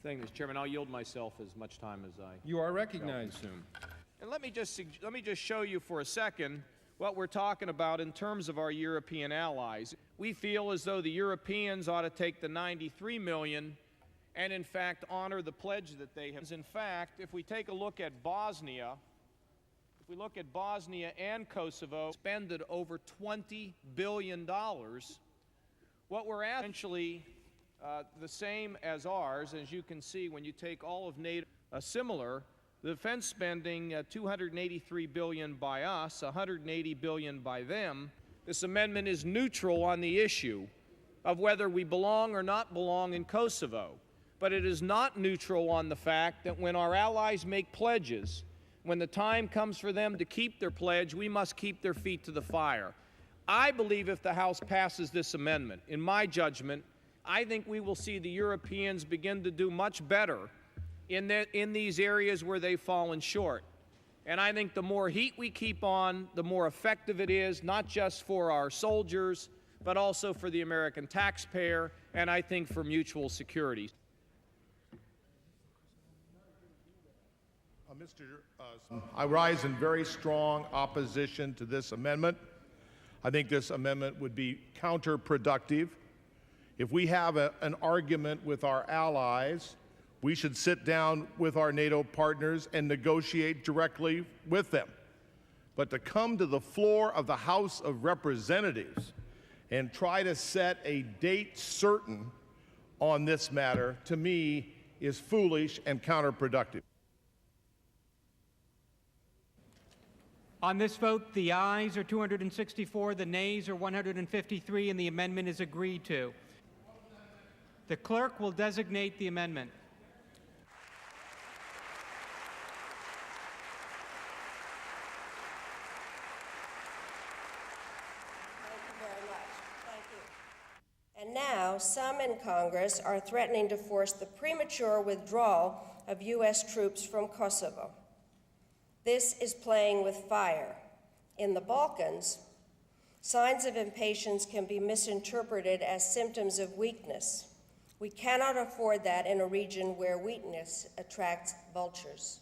thing, Mr. Chairman. I'll yield myself as much time as I... You are recognized, soon. And let me just show you for a second what we're talking about in terms of our European allies. We feel as though the Europeans ought to take the $93 million and, in fact, honor the pledge that they have. In fact, if we take a look at Bosnia, if we look at Bosnia and Kosovo, spended over $20 billion. What we're at essentially the same as ours, as you can see when you take all of NATO, similar. The defense spending, $283 billion by us, $180 billion by them. This amendment is neutral on the issue of whether we belong or not belong in Kosovo. But it is not neutral on the fact that when our allies make pledges, when the time comes for them to keep their pledge, we must keep their feet to the fire. I believe if the House passes this amendment, in my judgment, I think we will see the Europeans begin to do much better in these areas where they've fallen short. And I think the more heat we keep on, the more effective it is, not just for our soldiers, but also for the American taxpayer, and I think for mutual security. I rise in very strong opposition to this amendment. I think this amendment would be counterproductive. If we have an argument with our allies, we should sit down with our NATO partners and negotiate directly with them. But to come to the floor of the House of Representatives and try to set a date certain on this matter, to me, is foolish and counterproductive. On this vote, the ayes are 264, the nays are 153, and the amendment is agreed to. The clerk will designate the amendment. And now, some in Congress are threatening to force the premature withdrawal of U.S. troops from Kosovo. This is playing with fire. In the Balkans, signs of impatience can be misinterpreted as symptoms of weakness. We cannot afford that in a region where weakness attracts vultures.